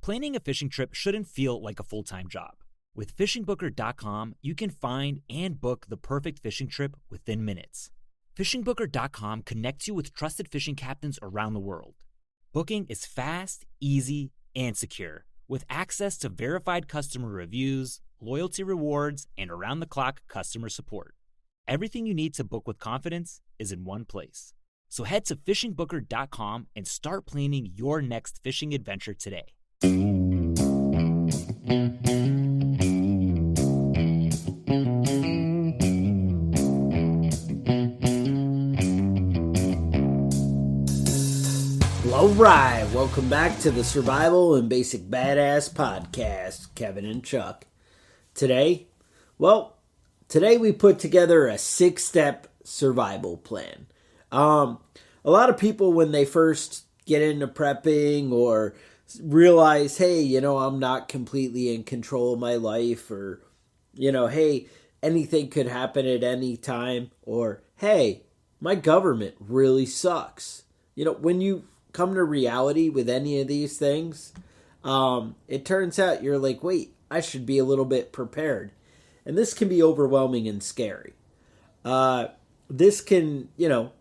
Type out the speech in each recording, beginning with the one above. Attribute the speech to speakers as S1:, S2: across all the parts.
S1: Planning a fishing trip shouldn't feel like a full-time job. With FishingBooker.com, you can find and book the perfect fishing trip within minutes. FishingBooker.com connects you with trusted fishing captains around the world. Booking is fast, easy, and secure, with access to verified customer reviews, loyalty rewards, and around-the-clock customer support. Everything you need to book with confidence is in one place. So head to FishingBooker.com and start planning your next fishing adventure today.
S2: All right, welcome back to the Survival and Basic Badass Podcast, Kevin and Chuck. Today we put together a 6-step survival plan. A lot of people, when they first get into prepping or realize, hey, I'm not completely in control of my life, or, hey, anything could happen at any time, or, hey, my government really sucks. When you come to reality with any of these things, it turns out you're like, wait, I should be a little bit prepared. And this can be overwhelming and scary. This can,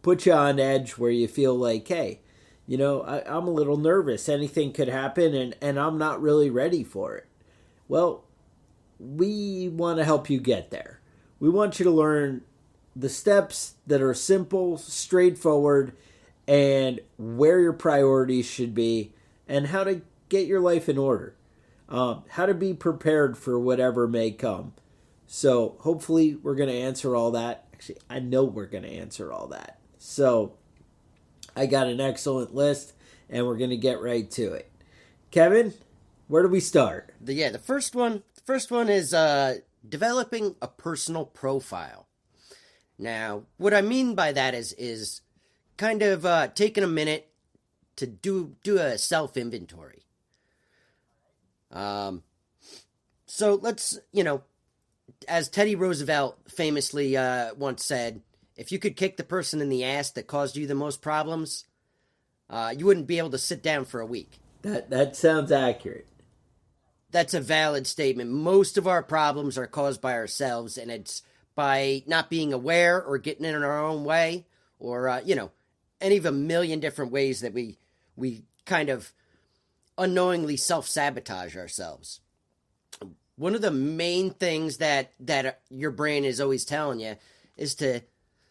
S2: put you on edge where you feel like, hey, I'm a little nervous. Anything could happen and I'm not really ready for it. Well, we want to help you get there. We want you to learn the steps that are simple, straightforward, and where your priorities should be, and how to get your life in order. How to be prepared for whatever may come. So hopefully we're going to answer all that. Actually, I know we're going to answer all that. So I got an excellent list, and we're going to get right to it. Kevin, where do we start?
S3: The first one is developing a personal profile. Now, what I mean by that is kind of taking a minute to do a self-inventory. So let's, as Teddy Roosevelt famously once said, if you could kick the person in the ass that caused you the most problems, you wouldn't be able to sit down for a week.
S2: That sounds accurate.
S3: That's a valid statement. Most of our problems are caused by ourselves, and it's by not being aware or getting in our own way, or, any of a million different ways that we kind of unknowingly self-sabotage ourselves. One of the main things that your brain is always telling you is to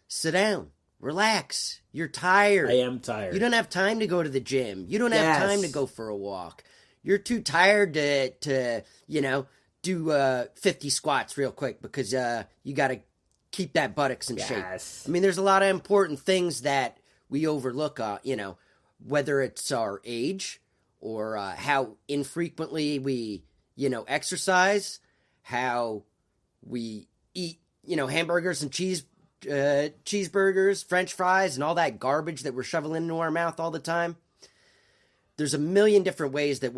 S3: sit down, relax. You're tired.
S2: I am tired.
S3: You don't have time to go to the gym. You don't have time to go for a walk. You're too tired to do 50 squats real quick because you got to keep that buttocks in shape. I mean, there's a lot of important things that we overlook, whether it's our age or how infrequently we, exercise, how we eat, hamburgers and cheeseburgers, French fries, and all that garbage that we're shoveling into our mouth all the time. There's a million different ways that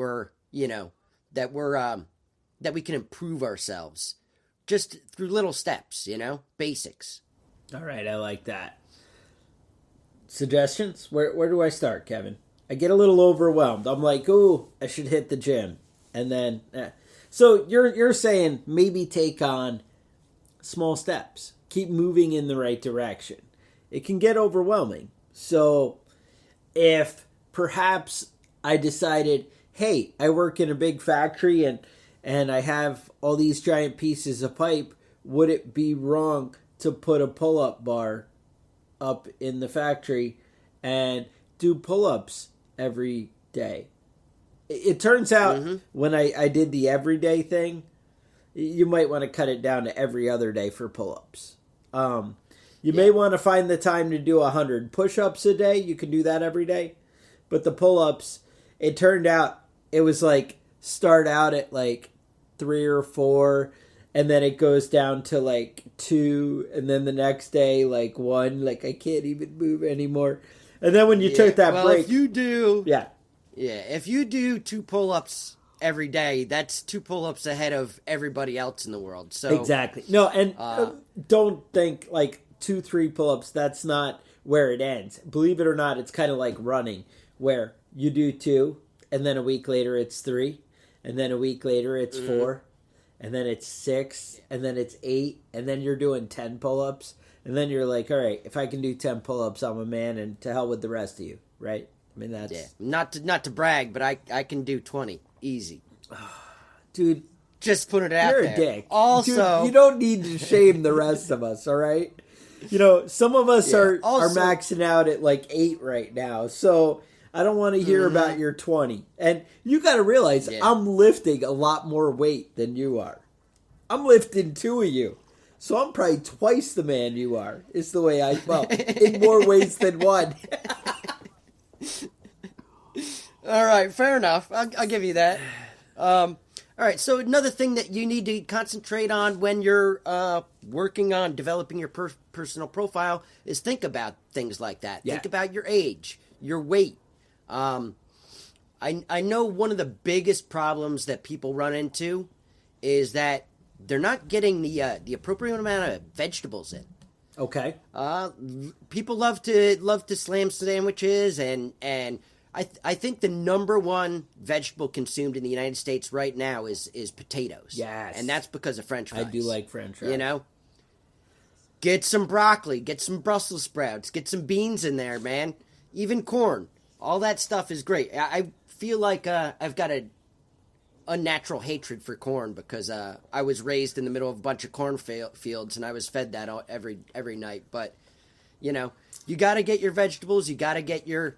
S3: that we can improve ourselves just through little steps, basics.
S2: All right, I like that. Suggestions? Where do I start, Kevin? I get a little overwhelmed. I'm like, ooh, I should hit the gym. And then, so you're saying maybe take on small steps. Keep moving in the right direction. It can get overwhelming. So if perhaps I decided, hey, I work in a big factory and I have all these giant pieces of pipe, would it be wrong to put a pull-up bar up in the factory and do pull-ups every day? It turns out when I did the everyday thing, you might want to cut it down to every other day for pull-ups. You may want to find the time to do 100 push-ups a day. You can do that every day. But the pull-ups, it turned out it was like start out at like 3 or 4, and then it goes down to like 2, and then the next day like 1. Like I can't even move anymore. And then when you took that break,
S3: if you do, if you do 2 pull-ups every day, that's 2 pull-ups ahead of everybody else in the world. So
S2: exactly. No, and don't think like 2-3 pull-ups. That's not where it ends. Believe it or not, it's kind of like running, where you do 2, and then a week later it's 3, and then a week later it's 4, and then it's 6, and then it's 8, and then you're doing 10 pull-ups, and then you're like, all right, if I can do 10 pull-ups, I'm a man, and to hell with the rest of you, right? I mean, that's...
S3: Not to brag, but I can do 20. Easy.
S2: Dude...
S3: Just put it out
S2: You're
S3: there.
S2: a dick.
S3: Also...
S2: Dude, you don't need to shame the rest of us, all right? You know, some of us are maxing out at like 8 right now, so I don't want to hear about your 20. And you got to realize I'm lifting a lot more weight than you are. I'm lifting 2 of you. So I'm probably twice the man you are, is the way in more ways than one.
S3: All right, fair enough. I'll give you that. All right, so another thing that you need to concentrate on when you're working on developing your personal profile is think about things like that. Yeah. Think about your age, your weight. I know one of the biggest problems that people run into is that they're not getting the appropriate amount of vegetables in.
S2: Okay.
S3: People love to slam sandwiches and I think the number one vegetable consumed in the United States right now is potatoes.
S2: Yes.
S3: And that's because of French fries.
S2: I do like French fries.
S3: You know? Get some broccoli, get some Brussels sprouts, get some beans in there, man. Even corn. All that stuff is great. I feel like I've got a unnatural hatred for corn because I was raised in the middle of a bunch of corn fields and I was fed that every night. But, you know, you got to get your vegetables. You got to get your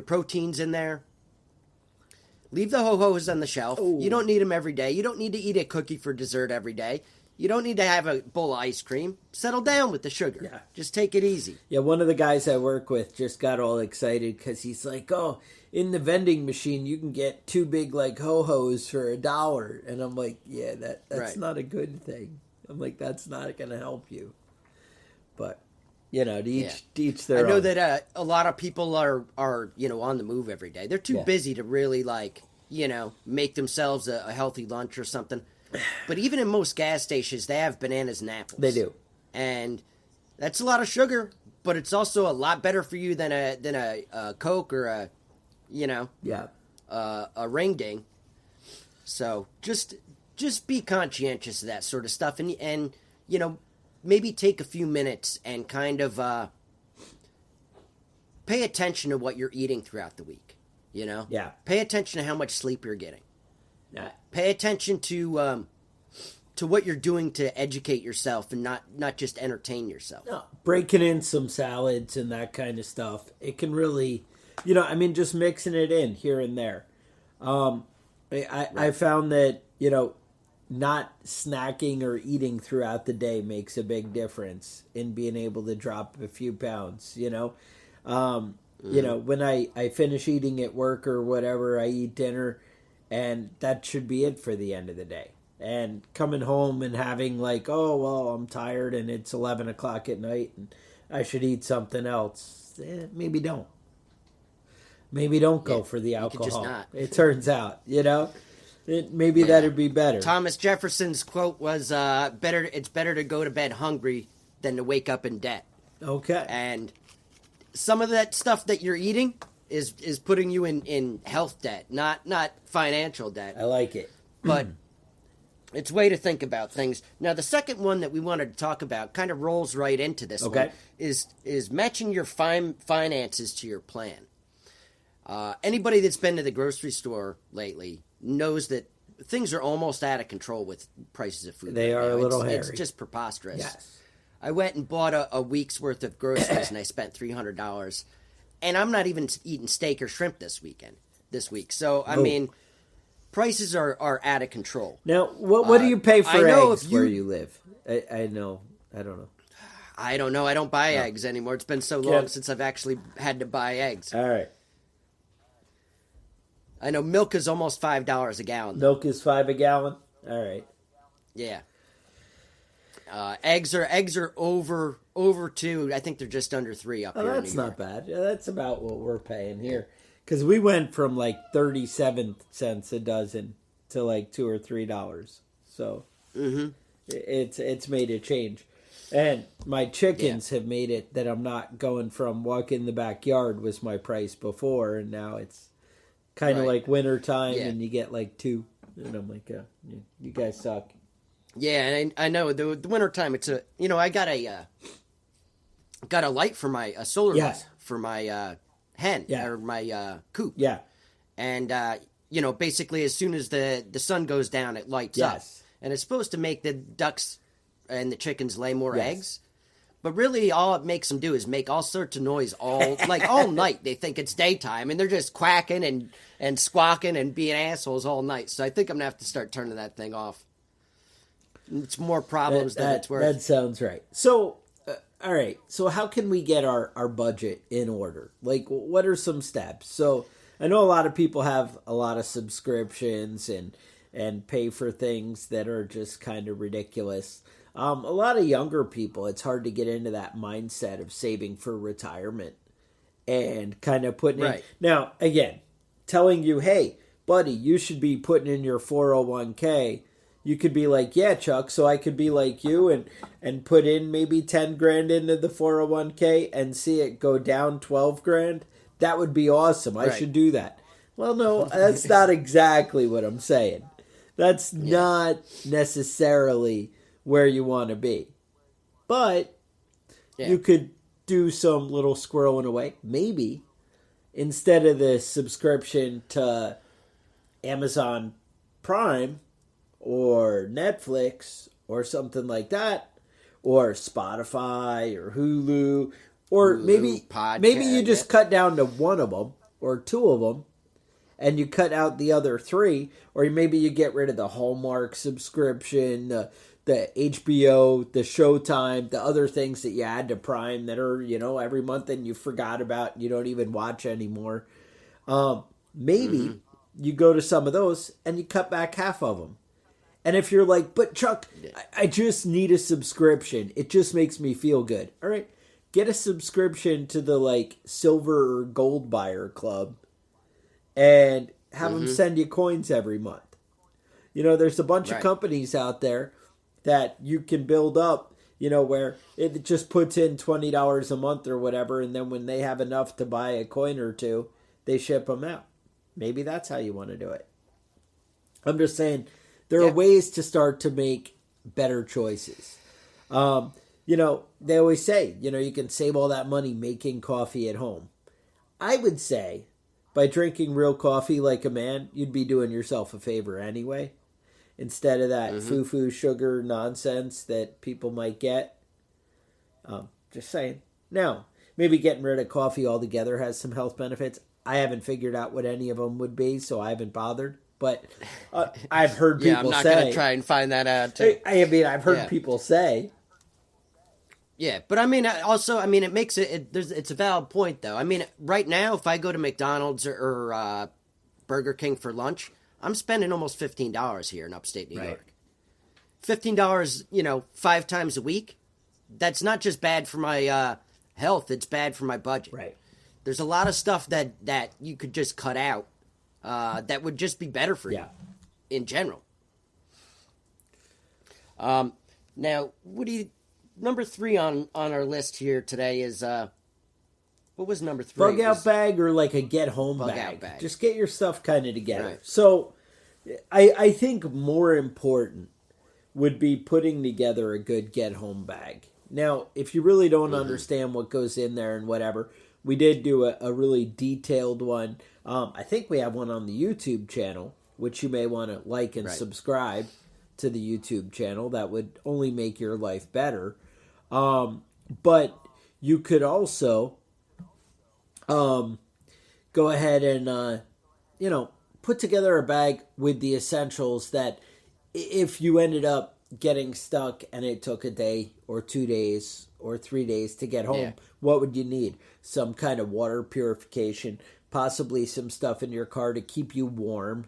S3: proteins in there. Leave the ho-hos on the shelf. Ooh. You don't need them every day. You don't need to eat a cookie for dessert every day. You don't need to have a bowl of ice cream. Settle down with the sugar. Yeah. Just take it easy.
S2: Yeah, one of the guys I work with just got all excited because he's like, oh, in the vending machine you can get 2 big like ho-hos for $1. And I'm like, yeah, that's not a good thing. I'm like, that's not going to help you. But... You know, to each their own.
S3: I know that a lot of people are on the move every day. They're too busy to really, make themselves a healthy lunch or something. But even in most gas stations, they have bananas and apples.
S2: They do.
S3: And that's a lot of sugar, but it's also a lot better for you than a Coke or a Ring Ding. So just be conscientious of that sort of stuff. And maybe take a few minutes and kind of pay attention to what you're eating throughout the week, Yeah. Pay attention to how much sleep you're getting. Yeah. Pay attention to what you're doing to educate yourself and not just entertain yourself.
S2: No, breaking in some salads and that kind of stuff. It can really, just mixing it in here and there. I found that, not snacking or eating throughout the day makes a big difference in being able to drop a few pounds, when I finish eating at work or whatever, I eat dinner and that should be it for the end of the day. And coming home and having like, oh, well, I'm tired and it's 11 o'clock at night and I should eat something else. Maybe don't. Maybe don't go for the alcohol.
S3: Just not.
S2: It turns out, maybe that'd be better.
S3: Thomas Jefferson's quote was, it's better to go to bed hungry than to wake up in debt.
S2: Okay.
S3: And some of that stuff that you're eating is putting you in health debt, not financial debt.
S2: I like it.
S3: But it's a way to think about things. Now, the second one that we wanted to talk about kind of rolls right into this one, is matching your finances to your plan. Anybody that's been to the grocery store lately knows that things are almost out of control with prices of food.
S2: They are a little hairy.
S3: It's just preposterous.
S2: Yes.
S3: I went and bought a week's worth of groceries and I spent $300. And I'm not even eating steak or shrimp this week. So, I mean, prices are out of control.
S2: Now, what do you pay for eggs where you live? I know. I don't know.
S3: I don't know. I don't buy eggs anymore. It's been so long since I've actually had to buy eggs.
S2: All right.
S3: I know milk is almost $5 a gallon.
S2: Milk is $5 a gallon? All right.
S3: Yeah. Eggs are over 2. I think they're just under 3 up here.
S2: That's not bad. Yeah, that's about what we're paying here. Because we went from like 37 cents a dozen to like $2 or $3. So it's made a change. And my chickens have made it that I'm not going from walk in the backyard was my price before, and now it's kind of
S3: Right.
S2: like winter time,
S3: Yeah.
S2: and you get like 2, and I'm like, you guys suck.
S3: Yeah, and I know the winter time. It's I got a light for my solar light for my hen or my coop.
S2: Yeah.
S3: And basically as soon as the sun goes down, it lights up, and it's supposed to make the ducks and the chickens lay more eggs. But really, all it makes them do is make all sorts of noise all night. They think it's daytime, and they're just quacking and squawking and being assholes all night. So I think I'm gonna have to start turning that thing off. It's more problems than it's worth.
S2: That sounds right. So, all right. So how can we get our budget in order? Like, what are some steps? So I know a lot of people have a lot of subscriptions and pay for things that are just kind of ridiculous. A lot of younger people, it's hard to get into that mindset of saving for retirement and kind of putting in. Now, again, telling you, hey, buddy, you should be putting in your 401k. You could be like, yeah, Chuck, so I could be like you and put in maybe 10 grand into the 401k and see it go down 12 grand. That would be awesome. I should do that. Well, no, that's not exactly what I'm saying. That's not necessarily where you want to be. But you could do some little squirreling away. Maybe instead of the subscription to Amazon Prime or Netflix or something like that, or Spotify or Hulu, or maybe you just cut down to one of them or two of them, and you cut out the other three, or maybe you get rid of the Hallmark subscription, the HBO, the Showtime, the other things that you add to Prime that are, every month and you forgot about and you don't even watch anymore. Maybe you go to some of those and you cut back half of them. And if you're like, but Chuck, I just need a subscription. It just makes me feel good. All right, get a subscription to the silver or gold buyer club and have them send you coins every month. There's a bunch of companies out there that you can build up, where it just puts in $20 a month or whatever. And then when they have enough to buy a coin or two, they ship them out. Maybe that's how you want to do it. I'm just saying, there are ways to start to make better choices. They always say, you can save all that money making coffee at home. I would say by drinking real coffee like a man, you'd be doing yourself a favor anyway. Instead of that foo-foo sugar nonsense that people might get. Just saying. Now, maybe getting rid of coffee altogether has some health benefits. I haven't figured out what any of them would be, so I haven't bothered. But I've heard people say...
S3: I'm not going to try and find that out, too.
S2: I've heard people say...
S3: Yeah, but it makes it's a valid point, though. Right now, if I go to McDonald's or Burger King for lunch, I'm spending almost $15 here in upstate New York. $15, 5 times a week, that's not just bad for my health, it's bad for my budget.
S2: Right.
S3: There's a lot of stuff that you could just cut out that would just be better for you in general. Now, number 3 on our list here today is, what was number 3?
S2: Bug out bag or a get home bag. Just get your stuff kind of together. Right. So I think more important would be putting together a good get home bag. Now, if you really don't understand what goes in there and whatever, we did do a really detailed one. I think we have one on the YouTube channel, which you may want to like and subscribe to the YouTube channel. That would only make your life better. But you could also go ahead and, put together a bag with the essentials that if you ended up getting stuck and it took a day or 2 days or 3 days to get home, what would you need? Some kind of water purification, possibly some stuff in your car to keep you warm.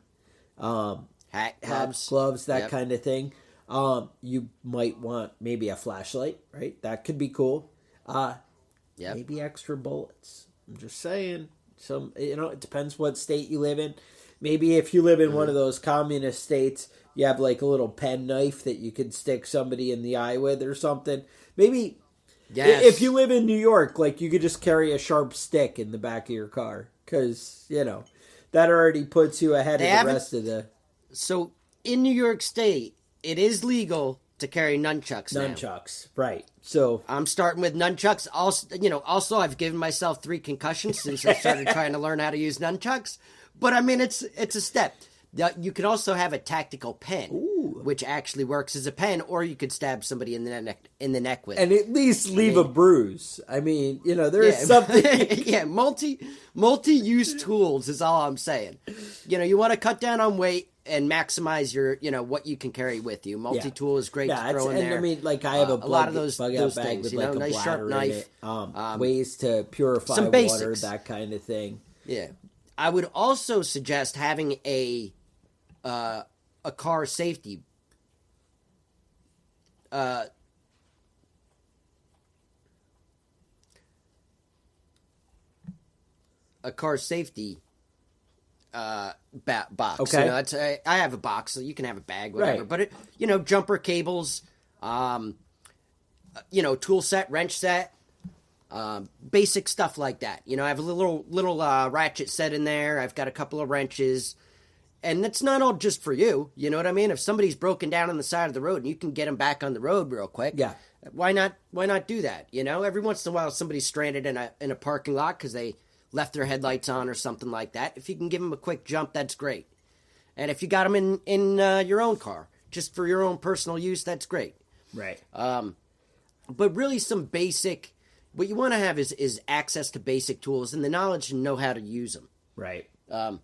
S2: Hats, gloves, that kind of thing. You might want maybe a flashlight, right? That could be cool. Maybe extra bullets. I'm just saying. It depends what state you live in. Maybe if you live in one of those communist states, you have a little pen knife that you could stick somebody in the eye with or something. Maybe if you live in New York, you could just carry a sharp stick in the back of your car because, that already puts you ahead of the rest of the...
S3: So, in New York State, it is legal to carry nunchucks now.
S2: Nunchucks, right. So
S3: I'm starting with nunchucks. Also, I've given myself 3 concussions since I started trying to learn how to use nunchucks. But, I mean, it's a step. You can also have a tactical pen, which actually works as a pen, or you could stab somebody in the neck with it.
S2: And at least leave a bruise. I mean, there is something...
S3: Yeah, multi-use tools is all I'm saying. You want to cut down on weight and maximize your, what you can carry with you. Multi-tool is great to throw in there.
S2: I mean, like I have a
S3: lot of those
S2: bug out bag
S3: things,
S2: with like a
S3: nice sharp knife,
S2: ways to purify
S3: some
S2: water,
S3: basics.
S2: that kind of thing.
S3: Yeah, I would also suggest having a car safety. A car safety box.
S2: Okay.
S3: I have a box, so you can have a bag, whatever. Right. But jumper cables, tool set, wrench set, basic stuff like that. I have a little ratchet set in there. I've got a couple of wrenches, and that's not all just for you. You know what I mean? If somebody's broken down on the side of the road and you can get them back on the road real quick, why not do that? Every once in a while somebody's stranded in a parking lot because they left their headlights on or something like that. If you can give them a quick jump, that's great. And if you got them in your own car, just for your own personal use, that's great.
S2: Right.
S3: But really some basic, what you want to have is access to basic tools and the knowledge to know how to use them.
S2: Right.
S3: All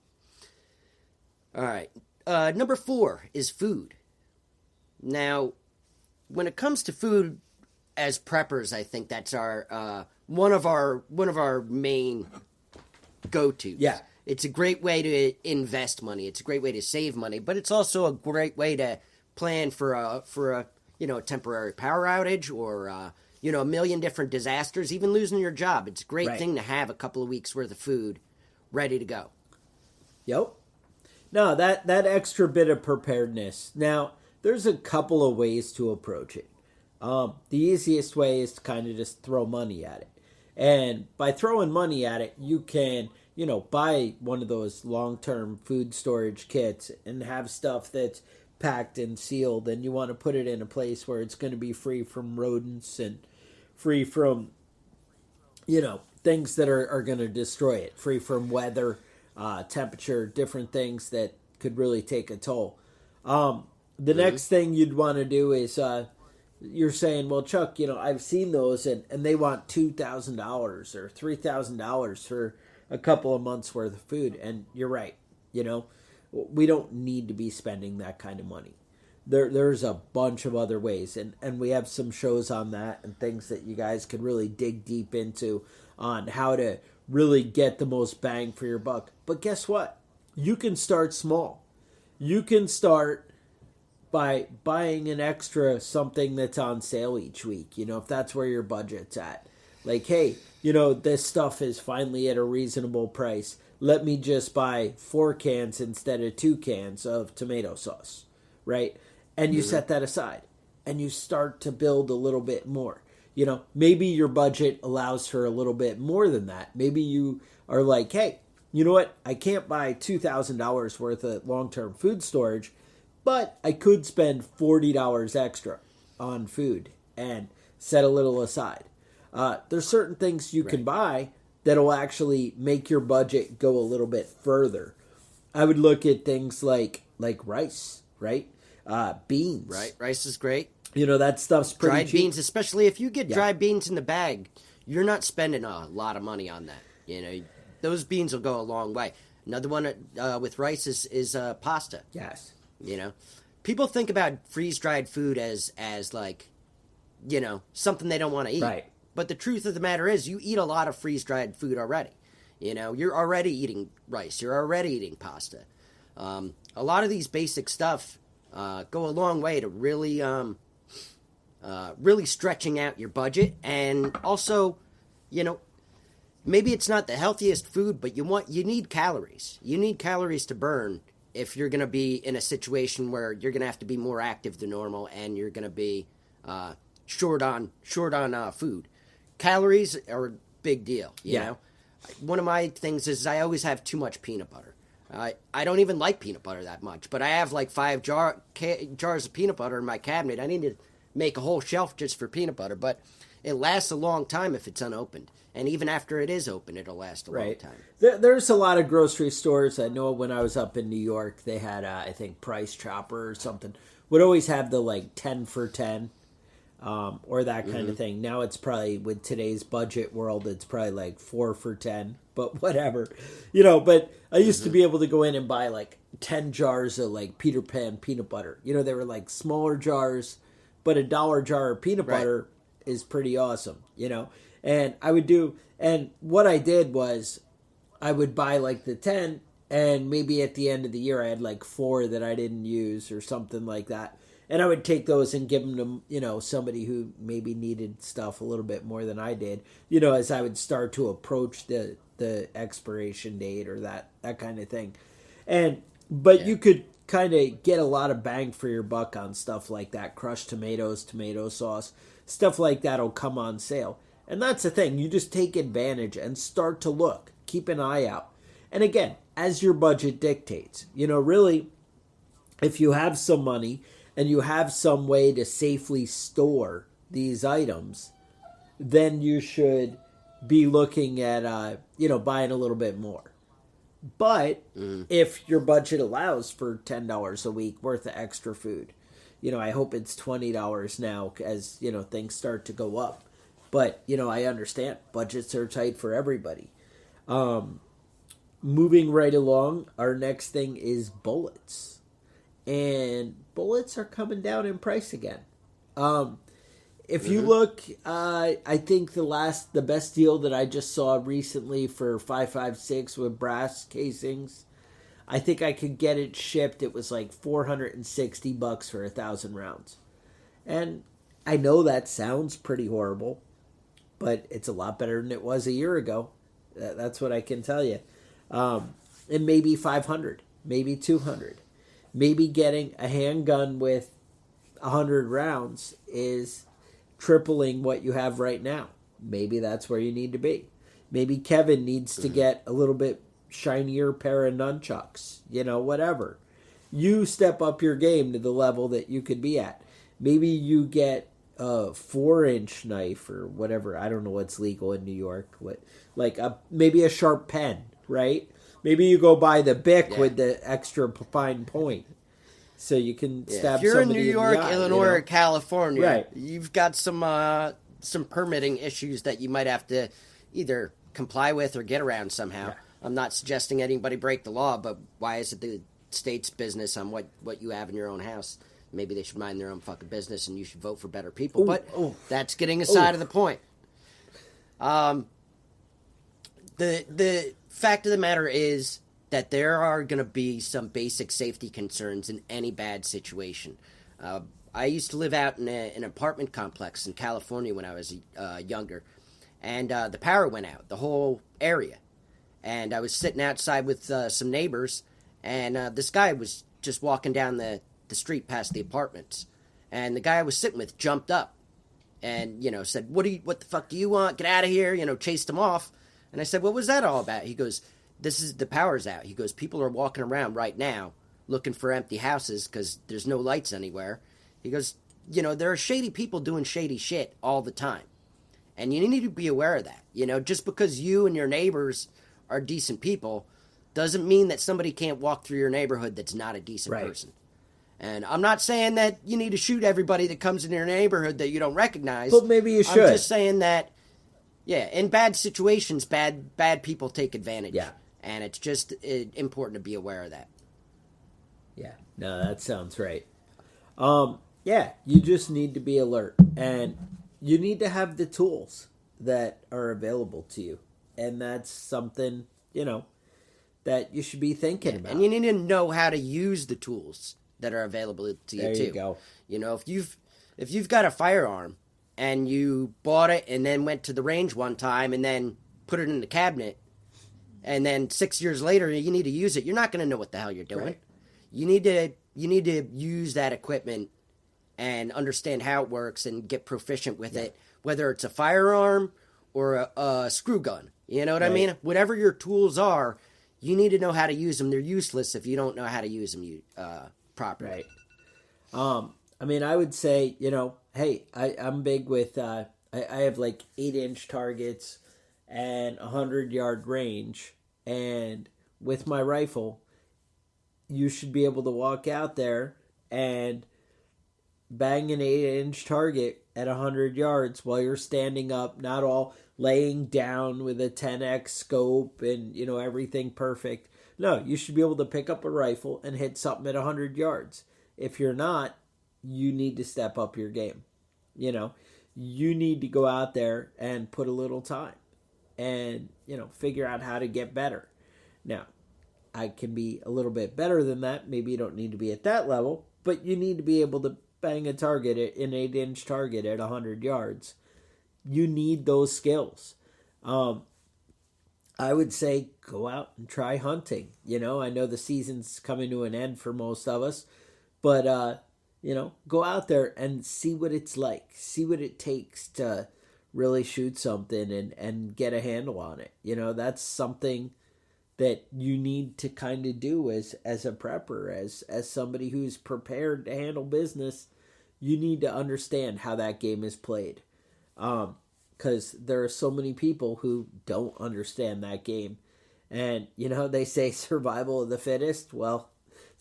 S3: right. Number 4 is food. Now, when it comes to food, as preppers, I think that's our one of our main go-tos.
S2: Yeah.
S3: It's a great way to invest money. It's a great way to save money, but it's also a great way to plan for a temporary power outage or a million different disasters, even losing your job. It's a great thing to have a couple of weeks worth of food ready to go.
S2: Yep. No, that extra bit of preparedness. Now, there's a couple of ways to approach it. The easiest way is to kind of just throw money at it. And by throwing money at it, you can, buy one of those long-term food storage kits and have stuff that's packed and sealed, and you want to put it in a place where it's going to be free from rodents and free from, things that are going to destroy it, free from weather, temperature, different things that could really take a toll. The next thing you'd want to do is, you're saying, well, Chuck, I've seen those and they want $2,000 or $3,000 for a couple of months worth of food. And you're right. We don't need to be spending that kind of money. There's a bunch of other ways. And we have some shows on that and things that you guys could really dig deep into on how to really get the most bang for your buck. But guess what? You can start small. You can start by buying an extra something that's on sale each week, if that's where your budget's at. Like, hey, this stuff is finally at a reasonable price. Let me just buy 4 cans instead of 2 cans of tomato sauce, right? And you set that aside, and you start to build a little bit more. Maybe your budget allows for a little bit more than that. Maybe you are like, hey, you know what? I can't buy $2,000 worth of long-term food storage, but I could spend $40 extra on food and set a little aside. There's certain things you can buy that'll actually make your budget go a little bit further. I would look at things like rice, right? Beans.
S3: Right, rice is great.
S2: That stuff's pretty
S3: dried
S2: cheap.
S3: Beans, especially if you get dried beans in the bag, you're not spending a lot of money on that. Those beans will go a long way. Another one with rice is pasta.
S2: Yes.
S3: People think about freeze-dried food as like, something they don't want to eat.
S2: Right.
S3: But the truth of the matter is you eat a lot of freeze-dried food already. You're already eating rice. You're already eating pasta. A lot of these basic stuff go a long way to really stretching out your budget. And also, maybe it's not the healthiest food, but you need calories. You need calories to burn if you're going to be in a situation where you're going to have to be more active than normal and you're going to be short on food. Calories are a big deal, you know? One of my things is I always have too much peanut butter. I don't even like peanut butter that much, but I have like 5 jars of peanut butter in my cabinet. I need to make a whole shelf just for peanut butter, but it lasts a long time if it's unopened. And even after it is open, it'll last a long time.
S2: There's a lot of grocery stores. I know when I was up in New York, they had, I think, Price Chopper or something. Would always have the, like, 10 for 10 or that kind of thing. Now it's probably, with today's budget world, it's probably like 4 for 10. But whatever. But I used to be able to go in and buy, like, 10 jars of, like, Peter Pan peanut butter. They were, like, smaller jars, but $1 jar of peanut butter is pretty awesome, And I would and what I did was I would buy like the 10, and maybe at the end of the year I had like 4 that I didn't use or something like that. And I would take those and give them to, somebody who maybe needed stuff a little bit more than I did, as I would start to approach the expiration date or that kind of thing. But you could kind of get a lot of bang for your buck on stuff like that. Crushed tomatoes, tomato sauce, stuff like that will come on sale. And that's the thing. You just take advantage and start to look. Keep an eye out. And again, as your budget dictates, really, if you have some money and you have some way to safely store these items, then you should be looking at, buying a little bit more. But if your budget allows for $10 a week worth of extra food, I hope it's $20 now as, things start to go up. But, I understand budgets are tight for everybody. Moving right along, our next thing is bullets. And bullets are coming down in price again. If you look, I think the best deal that I just saw recently for 5.56 with brass casings, I think I could get it shipped. It was like $460 for 1,000 rounds. And I know that sounds pretty horrible, but it's a lot better than it was a year ago. That's what I can tell you. And maybe 500, maybe 200. Maybe getting a handgun with 100 rounds is tripling what you have right now. Maybe that's where you need to be. Maybe Kevin needs to get a little bit shinier pair of nunchucks. Whatever. You step up your game to the level that you could be at. Maybe you get a 4-inch knife or whatever. I don't know what's legal in New York. Maybe a sharp pen, right? Maybe you go buy the Bic with the extra fine point, so you can stab somebody in the eye. If
S3: you're in New York, Illinois, or California,
S2: right,
S3: you've got some permitting issues that you might have to either comply with or get around somehow. Yeah. I'm not suggesting anybody break the law, but why is it the state's business on what you have in your own house? Maybe they should mind their own fucking business, and you should vote for better people. That's getting aside of the point. The fact of the matter is that there are going to be some basic safety concerns in any bad situation. I used to live out in an apartment complex in California when I was younger, and the power went out, the whole area. And I was sitting outside with some neighbors, and this guy was just walking down the street past the apartments, and the guy I was sitting with jumped up and said, what the fuck do you want, get out of here, chased him off. And I said, what was that all about? He goes, the power's out. He goes, people are walking around right now looking for empty houses because there's no lights anywhere. He goes, there are shady people doing shady shit all the time, and you need to be aware of that. Just because you and your neighbors are decent people doesn't mean that somebody can't walk through your neighborhood that's not a decent person. And I'm not saying that you need to shoot everybody that comes in your neighborhood that you don't recognize.
S2: But maybe you should.
S3: I'm just saying that, in bad situations, bad people take advantage.
S2: Yeah.
S3: And it's just important to be aware of that.
S2: Yeah. No, that sounds right. You just need to be alert. And you need to have the tools that are available to you. And that's something, that you should be thinking about.
S3: And you need to know how to use the tools that are available to you, too.
S2: There you go.
S3: If you've got a firearm and you bought it and then went to the range one time and then put it in the cabinet, and then 6 years later you need to use it, you're not going to know what the hell you're doing. Right. You need to use that equipment and understand how it works and get proficient with it, whether it's a firearm or a screw gun. You know what I mean? Whatever your tools are, you need to know how to use them. They're useless if you don't know how to use them properly.
S2: Right. I mean, I would say, hey, I'm big with, I have like 8-inch targets and 100-yard range. And with my rifle, you should be able to walk out there and bang an 8-inch target at 100 yards while you're standing up, not all laying down with a 10x scope and, everything perfect. No, you should be able to pick up a rifle and hit something at 100 yards. If you're not, you need to step up your game. You need to go out there and put a little time and, figure out how to get better. Now, I can be a little bit better than that. Maybe you don't need to be at that level, but you need to be able to bang a target, an 8-inch target at 100 yards. You need those skills. I would say go out and try hunting. I know the season's coming to an end for most of us, but, go out there and see what it's like. See what it takes to really shoot something and get a handle on it. That's something that you need to kind of do as a prepper, as somebody who's prepared to handle business. You need to understand how that game is played. Because there are so many people who don't understand that game. And, they say survival of the fittest. Well,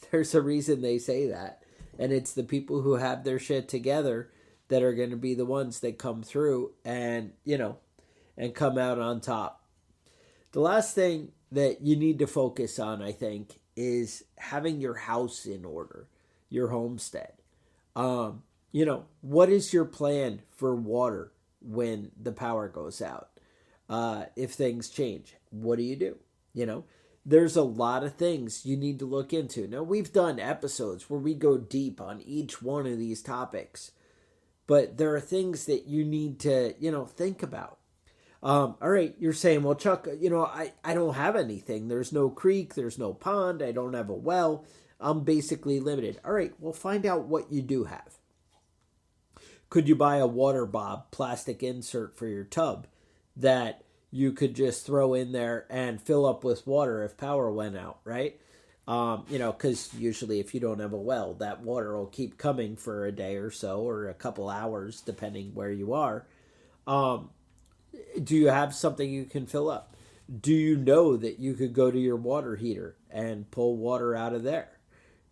S2: there's a reason they say that. And it's the people who have their shit together that are going to be the ones that come through and, and come out on top. The last thing that you need to focus on, I think, is having your house in order, your homestead. What is your plan for water when the power goes out? If things change, what do you do? There's a lot of things you need to look into. Now, we've done episodes where we go deep on each one of these topics, but there are things that you need to, think about. All right, you're saying, well, Chuck, I don't have anything. There's no creek, there's no pond, I don't have a well. I'm basically limited. All right, well, find out what you do have. Could you buy a water bob plastic insert for your tub that you could just throw in there and fill up with water if power went out, right? Because usually if you don't have a well, that water will keep coming for a day or so or a couple hours, depending where you are. Do you have something you can fill up? Do you know that you could go to your water heater and pull water out of there?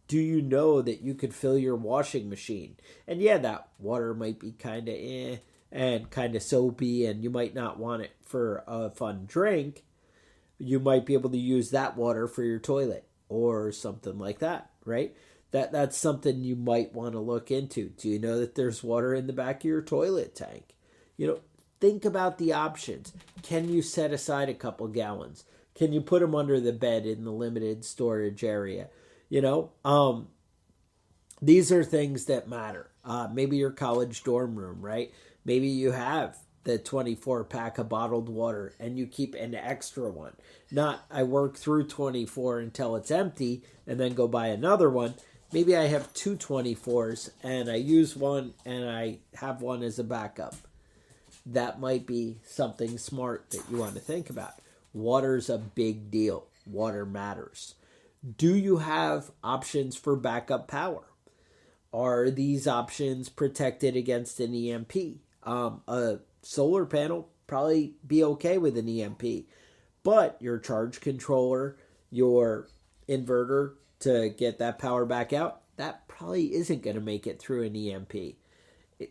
S2: Do you know that you could fill your washing machine? And yeah, that water might be kind of and kind of soapy, and you might not want it for a fun drink. You might be able to use that water for your toilet or something like that, right? That's something you might want to look into. Do you know that there's water in the back of your toilet tank? Think about the options. Can you set aside a couple gallons? Can you put them under the bed in the limited storage area? These are things that matter. Maybe your college dorm room, right? Maybe you have the 24-pack of bottled water and you keep an extra one. Not, I work through 24 until it's empty and then go buy another one. Maybe I have two 24s and I use one and I have one as a backup. That might be something smart that you want to think about. Water's a big deal. Water matters. Do you have options for backup power? Are these options protected against an EMP? A solar panel probably be okay with an EMP, but your charge controller, your inverter to get that power back out, that probably isn't going to make it through an EMP.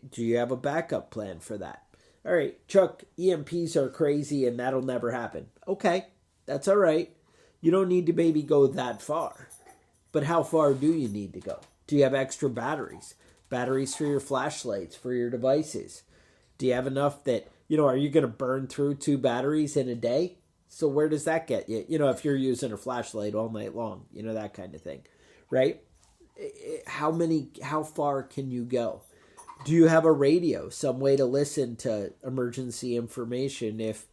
S2: Do you have a backup plan for that? All right, Chuck, EMPs are crazy and that'll never happen. Okay, that's all right. You don't need to maybe go that far. But how far do you need to go? Do you have extra batteries? Batteries for your flashlights, for your devices? Do you have enough that, are you going to burn through 2 batteries in a day? So where does that get you? If you're using a flashlight all night long, that kind of thing, right? How far can you go? Do you have a radio, some way to listen to emergency information if,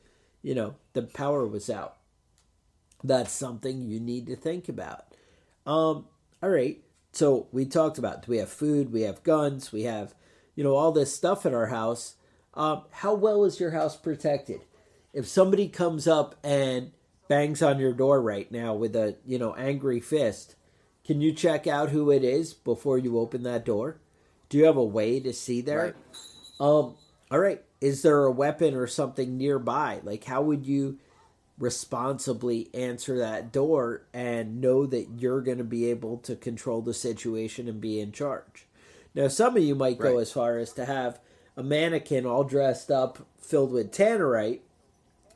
S2: the power was out? That's something you need to think about. All right. So we talked about, do we have food? We have guns. We have, all this stuff in our house. How well is your house protected? If somebody comes up and bangs on your door right now with a, angry fist, can you check out who it is before you open that door? Do you have a way to see there?
S3: Right.
S2: All right. Is there a weapon or something nearby? Like, how would you responsibly answer that door and know that you're going to be able to control the situation and be in charge? Now, some of you might go as far as to have a mannequin all dressed up, filled with tannerite,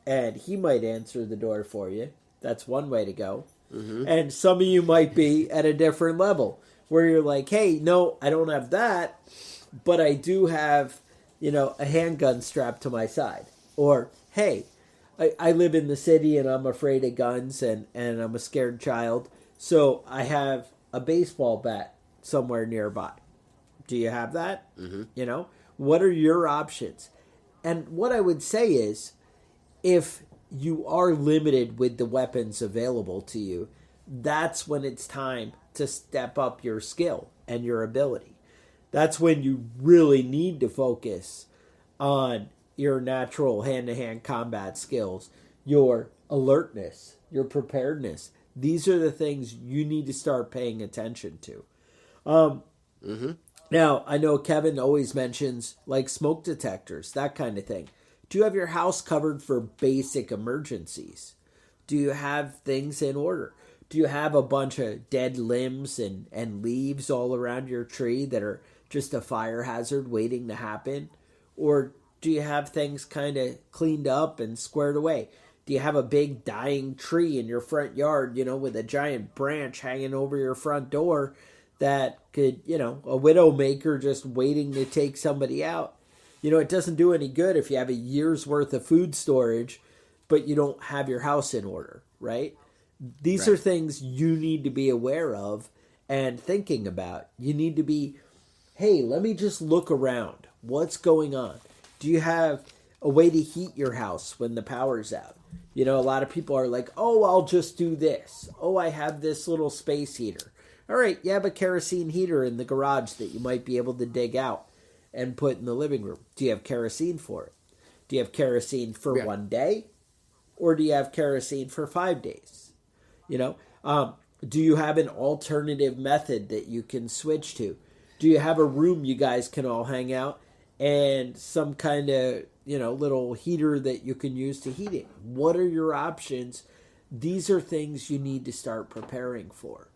S2: and he might answer the door for you. That's one way to go. Mm-hmm. And some of you might be at a different level where you're like, hey, no, I don't have that, but I do have, a handgun strapped to my side. Or, hey, I live in the city and I'm afraid of guns and I'm a scared child, so I have a baseball bat somewhere nearby. Do you have that? Mm-hmm. What are your options? And what I would say is, if you are limited with the weapons available to you, that's when it's time to step up your skill and your ability. That's when you really need to focus on your natural hand-to-hand combat skills, your alertness, your preparedness. These are the things you need to start paying attention to. Now, I know Kevin always mentions like smoke detectors, that kind of thing. Do you have your house covered for basic emergencies? Do you have things in order? Do you have a bunch of dead limbs and leaves all around your tree that are just a fire hazard waiting to happen? Or do you have things kind of cleaned up and squared away? Do you have a big dying tree in your front yard, with a giant branch hanging over your front door that could, a widow maker just waiting to take somebody out? It doesn't do any good if you have a year's worth of food storage, but you don't have your house in order, right? These are things you need to be aware of and thinking about. You need to be, hey, let me just look around. What's going on? Do you have a way to heat your house when the power's out? A lot of people are like, oh, I'll just do this. Oh, I have this little space heater. All right, you have a kerosene heater in the garage that you might be able to dig out and put in the living room. Do you have kerosene for it? Do you have kerosene for 1 day? Or do you have kerosene for 5 days? Do you have an alternative method that you can switch to? Do you have a room you guys can all hang out and some kind of, little heater that you can use to heat it? What are your options? These are things you need to start preparing for.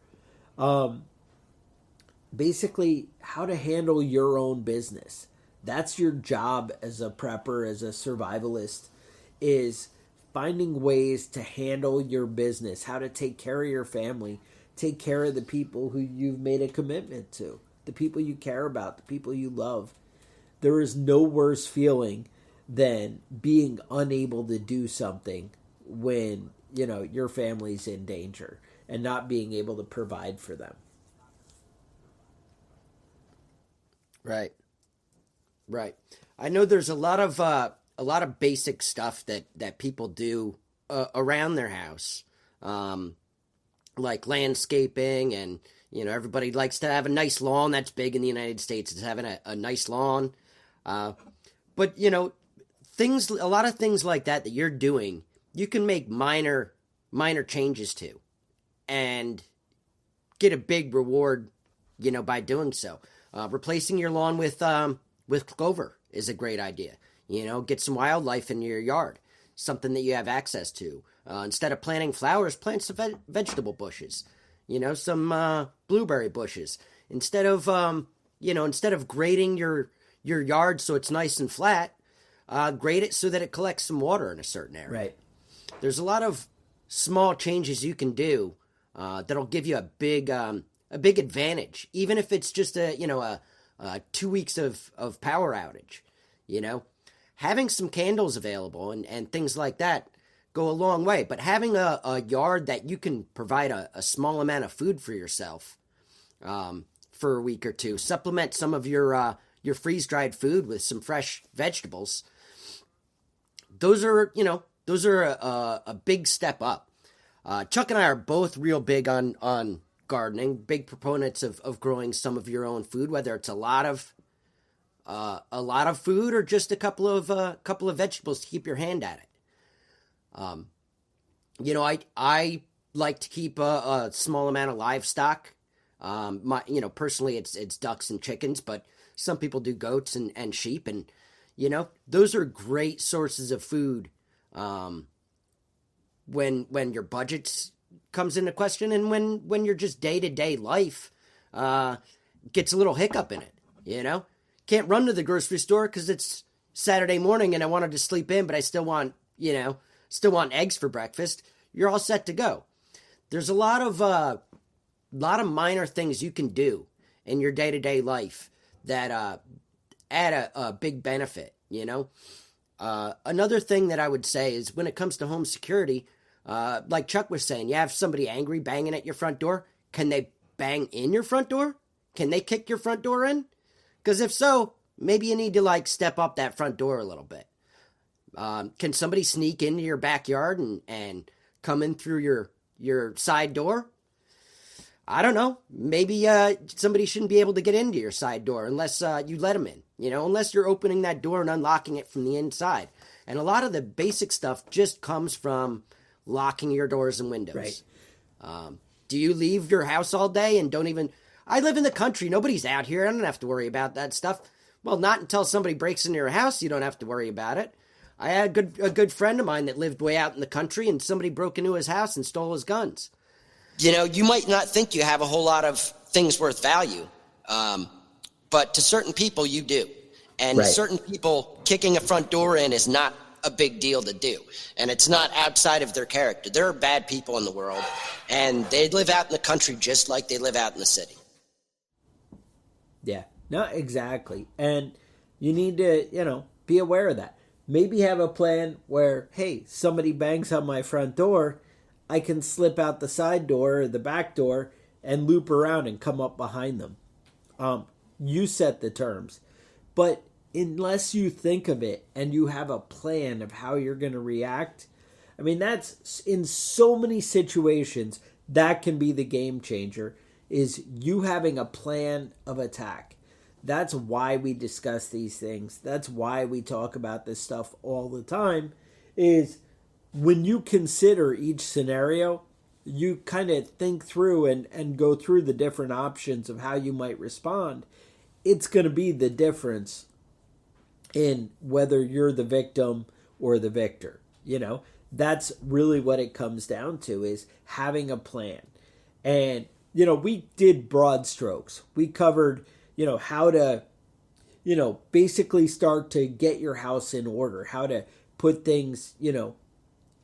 S2: Basically, how to handle your own business. That's your job as a prepper, as a survivalist, is finding ways to handle your business, how to take care of your family, take care of the people who you've made a commitment to, the people you care about, the people you love. There is no worse feeling than being unable to do something when, your family's in danger and not being able to provide for them.
S3: Right. I know there's a lot of basic stuff that people do around their house, like landscaping, and everybody likes to have a nice lawn. That's big in the United States, is having a nice lawn. But a lot of things like that you're doing, you can make minor changes to, and get a big reward, by doing so. Replacing your lawn with clover is a great idea. Get some wildlife in your yard, something that you have access to. Instead of planting flowers, plant some vegetable bushes. Some blueberry bushes. Instead of grading your yard so it's nice and flat, grade it so that it collects some water in a certain area.
S2: Right.
S3: There's a lot of small changes you can do that'll give you a big advantage, even if it's just a 2 weeks of power outage. Having some candles available and things like that go a long way. But having a yard that you can provide a small amount of food for yourself for a week or two, supplement some of your freeze-dried food with some fresh vegetables. Those are a big step up. Chuck and I are both real big on gardening, big proponents of growing some of your own food, whether it's a lot of food or just a couple of vegetables to keep your hand at it. I like to keep a small amount of livestock. Personally, it's ducks and chickens, but some people do goats and sheep, and those are great sources of food. When your budgets comes into question, and when your just day-to-day life gets a little hiccup in it. Can't run to the grocery store because it's Saturday morning and I wanted to sleep in, but I still want eggs for breakfast. You're all set to go. There's a lot of minor things you can do in your day-to-day life that add a big benefit. Another thing that I would say is when it comes to home security, like Chuck was saying, you have somebody angry banging at your front door. Can they bang in your front door? Can they kick your front door in? Because if so, maybe you need to step up that front door a little bit. Can somebody sneak into your backyard and come in through your side door? I don't know. Maybe somebody shouldn't be able to get into your side door unless you let them in. Unless you're opening that door and unlocking it from the inside. And a lot of the basic stuff just comes from locking your doors and windows. Right. Do you leave your house all day and don't even... I live in the country. Nobody's out here. I don't have to worry about that stuff. Well, not until somebody breaks into your house, you don't have to worry about it. I had a good friend of mine that lived way out in the country, and somebody broke into his house and stole his guns. You might not think you have a whole lot of things worth value, but to certain people, you do. And right. Certain people, kicking a front door in is not a big deal to do. And it's not outside of their character. There are bad people in the world, and they live out in the country just like they live out in the city.
S2: Yeah, no, exactly. And you need to, be aware of that. Maybe have a plan where, hey, somebody bangs on my front door, I can slip out the side door or the back door and loop around and come up behind them. You set the terms. But unless you think of it and you have a plan of how you're going to react, that's in so many situations, that can be the game changer, is you having a plan of attack. That's why we discuss these things. That's why we talk about this stuff all the time, is when you consider each scenario, you kind of think through and go through the different options of how you might respond. It's going to be the difference in whether you're the victim or the victor. That's really what it comes down to, is having a plan. And, we did broad strokes. We covered, how to, basically start to get your house in order, how to put things,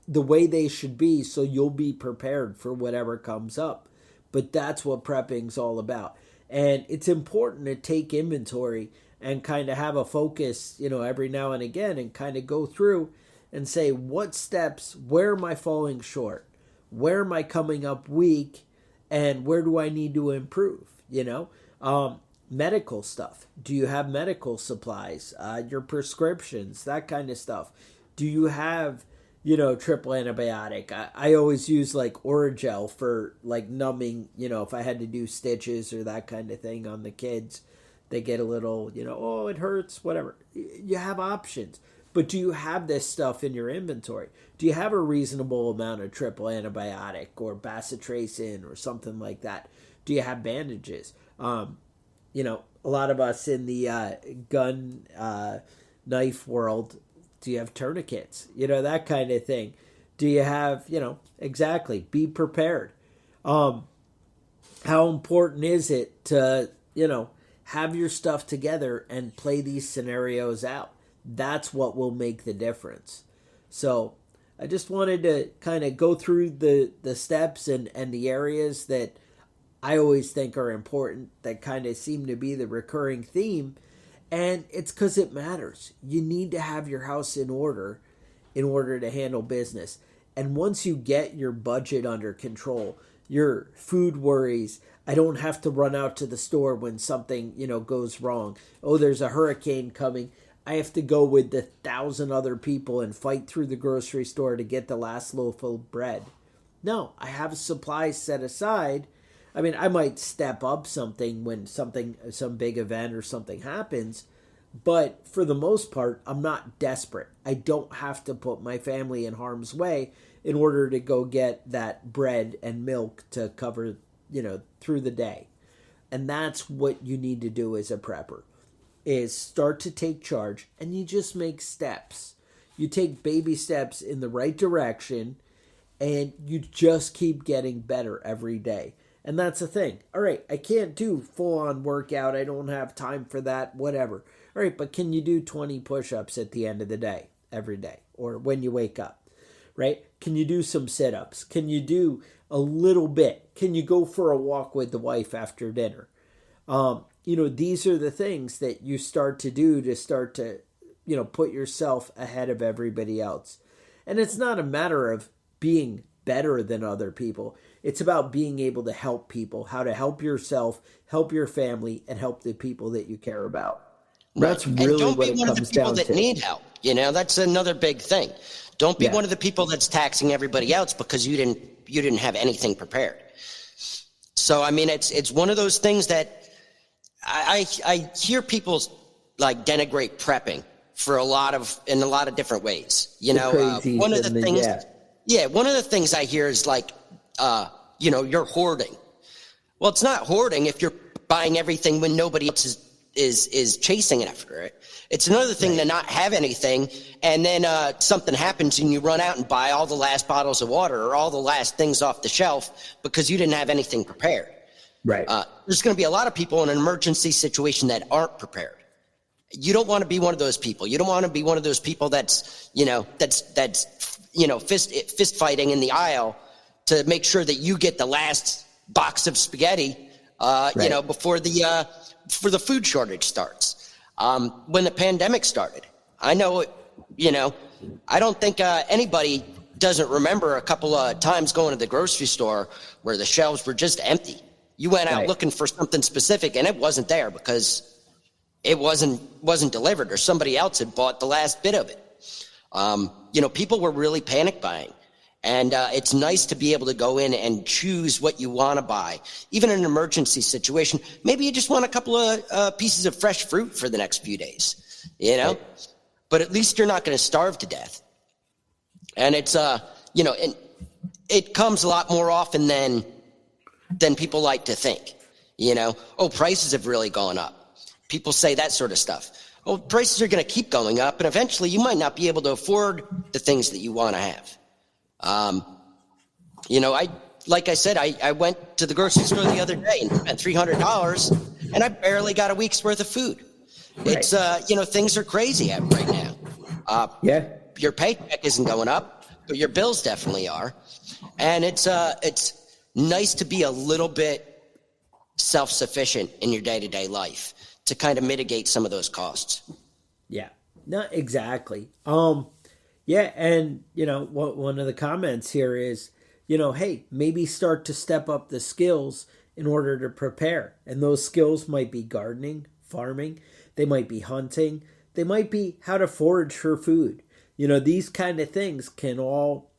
S2: the way they should be so you'll be prepared for whatever comes up. But that's what prepping's all about. And it's important to take inventory and kind of have a focus, every now and again, and kind of go through and say, what steps, where am I falling short? Where am I coming up weak? And where do I need to improve? Medical stuff. Do you have medical supplies? Your prescriptions, that kind of stuff. Do you have, triple antibiotic? I always use Oragel for numbing, if I had to do stitches or that kind of thing on the kids. They get a little, oh, it hurts, whatever. You have options. But do you have this stuff in your inventory? Do you have a reasonable amount of triple antibiotic or bacitracin or something like that? Do you have bandages? A lot of us in the gun knife world, do you have tourniquets? That kind of thing. Do you have, exactly, be prepared. How important is it to, have your stuff together and play these scenarios out? That's what will make the difference. So I just wanted to kind of go through the steps and the areas that I always think are important, that kind of seem to be the recurring theme. And it's because it matters. You need to have your house in order to handle business. And once you get your budget under control, your food worries, I don't have to run out to the store when something, goes wrong. Oh, there's a hurricane coming. I have to go with the 1,000 other people and fight through the grocery store to get the last loaf of bread. No, I have supplies set aside. I might step up something when some big event or something happens, but for the most part, I'm not desperate. I don't have to put my family in harm's way in order to go get that bread and milk to cover, through the day. And that's what you need to do as a prepper, is start to take charge, and you just make steps. You take baby steps in the right direction, and you just keep getting better every day. And that's the thing. All right, I can't do full-on workout. I don't have time for that, whatever. All right, but can you do 20 push-ups at the end of the day, every day, or when you wake up, right? Can you do some sit-ups? Can you do a little bit? Can you go for a walk with the wife after dinner? These are the things that you start to do to start to, put yourself ahead of everybody else. And it's not a matter of being better than other people. It's about being able to help people, how to help yourself, help your family, and help the people that you care about.
S3: Right.
S2: That's really what it comes down to.
S3: Don't be one of the people that need help. That's another big thing. Don't be one of the people that's taxing everybody else because you didn't have anything prepared. So, I mean, it's one of those things that I hear people like denigrate prepping in a lot of different ways. One of the things, one of the things I hear is like, you're hoarding. Well, it's not hoarding if you're buying everything when nobody else is chasing after it. It's another thing to not have anything, and then something happens and you run out and buy all the last bottles of water or all the last things off the shelf because you didn't have anything prepared.
S2: Right.
S3: There's going to be a lot of people in an emergency situation that aren't prepared. You don't want to be one of those people. You don't want to be one of those people that's fist fighting in the aisle to make sure that you get the last box of spaghetti, before the food shortage starts. When the pandemic started, I know, I don't think anybody doesn't remember a couple of times going to the grocery store where the shelves were just empty. You went out looking for something specific and it wasn't there because it wasn't delivered or somebody else had bought the last bit of it. People were really panic buying. And it's nice to be able to go in and choose what you want to buy. Even in an emergency situation, maybe you just want a couple of pieces of fresh fruit for the next few days, But at least you're not going to starve to death. And it's, and it comes a lot more often than people like to think. Prices have really gone up. People say that sort of stuff. Well, prices are going to keep going up, and eventually you might not be able to afford the things that you want to have. Like I said, I went to the grocery store the other day and spent $300 and I barely got a week's worth of food. Right. It's, things are crazy right now. Your paycheck isn't going up, but your bills definitely are. And it's nice to be a little bit self-sufficient in your day-to-day life to kind of mitigate some of those costs.
S2: Yeah, no, exactly. And, one of the comments here is, hey, maybe start to step up the skills in order to prepare. And those skills might be gardening, farming, they might be hunting, they might be how to forage for food. These kind of things can all,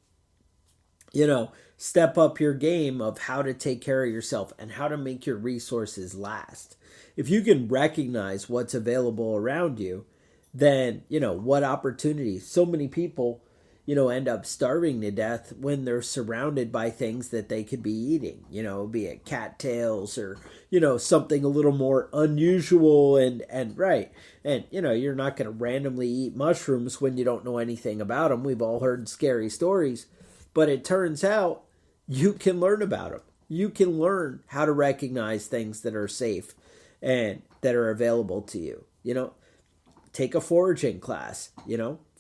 S2: step up your game of how to take care of yourself and how to make your resources last. If you can recognize what's available around you, then, what opportunities. So many people, end up starving to death when they're surrounded by things that they could be eating, be it cattails or, something a little more unusual and right. And, you're not going to randomly eat mushrooms when you don't know anything about them. We've all heard scary stories, but it turns out you can learn about them. You can learn how to recognize things that are safe and that are available to you, Take a foraging class,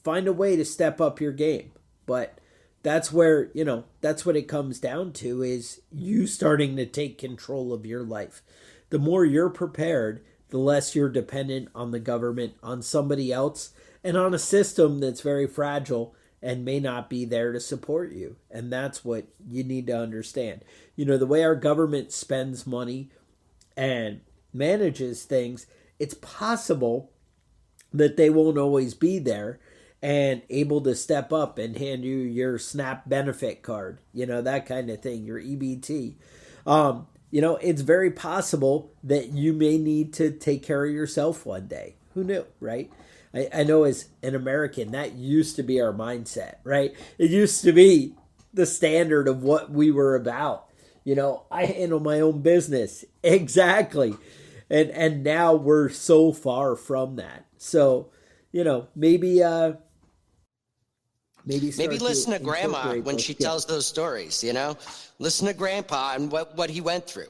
S2: find a way to step up your game. But that's where, that's what it comes down to, is you starting to take control of your life. The more you're prepared, the less you're dependent on the government, on somebody else, and on a system that's very fragile and may not be there to support you. And that's what you need to understand. The way our government spends money and manages things, it's possible that they won't always be there and able to step up and hand you your SNAP benefit card, that kind of thing, your EBT. It's very possible that you may need to take care of yourself one day. Who knew, right? I know as an American, that used to be our mindset, right? It used to be, the standard of what we were about. I handle my own business. Exactly. And now we're so far from that. So, maybe
S3: listen to Grandma when she tells those stories, Listen to Grandpa and what he went through.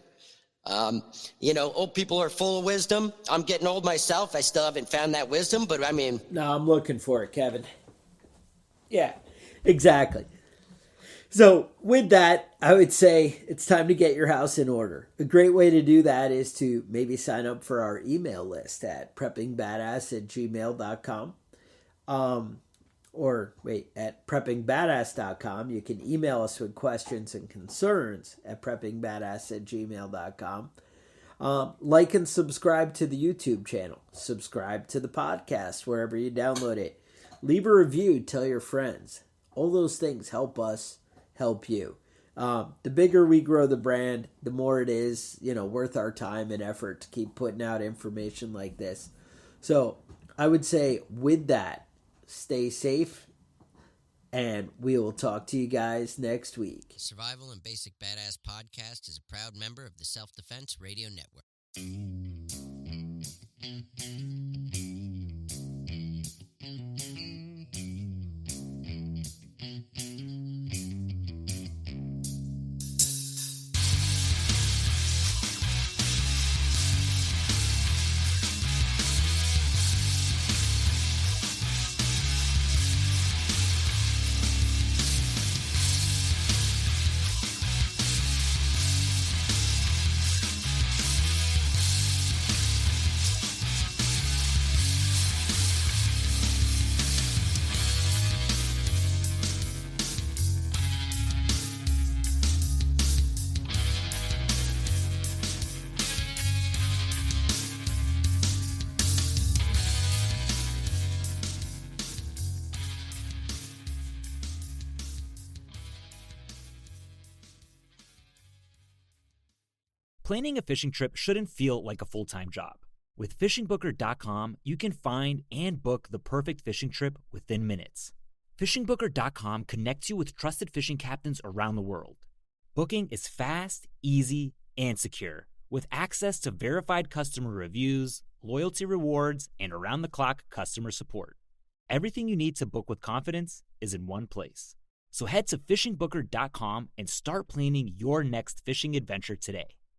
S3: Old people are full of wisdom. I'm getting old myself. I still haven't found that wisdom, but
S2: No, I'm looking for it, Kevin. Yeah, exactly. So with that, I would say it's time to get your house in order. A great way to do that is to maybe sign up for our email list at preppingbadass@gmail.com. At preppingbadass.com. You can email us with questions and concerns at preppingbadass@gmail.com. Like and subscribe to the YouTube channel. Subscribe to the podcast wherever you download it. Leave a review. Tell your friends. All those things help us help you. The bigger we grow the brand, the more it is, worth our time and effort to keep putting out information like this. So I would say with that, stay safe, and we will talk to you guys next week.
S3: Survival and Basic Badass Podcast is a proud member of the Self-Defense Radio Network.
S1: Planning a fishing trip shouldn't feel like a full-time job. With FishingBooker.com, you can find and book the perfect fishing trip within minutes. FishingBooker.com connects you with trusted fishing captains around the world. Booking is fast, easy, and secure, with access to verified customer reviews, loyalty rewards, and around-the-clock customer support. Everything you need to book with confidence is in one place. So head to FishingBooker.com and start planning your next fishing adventure today.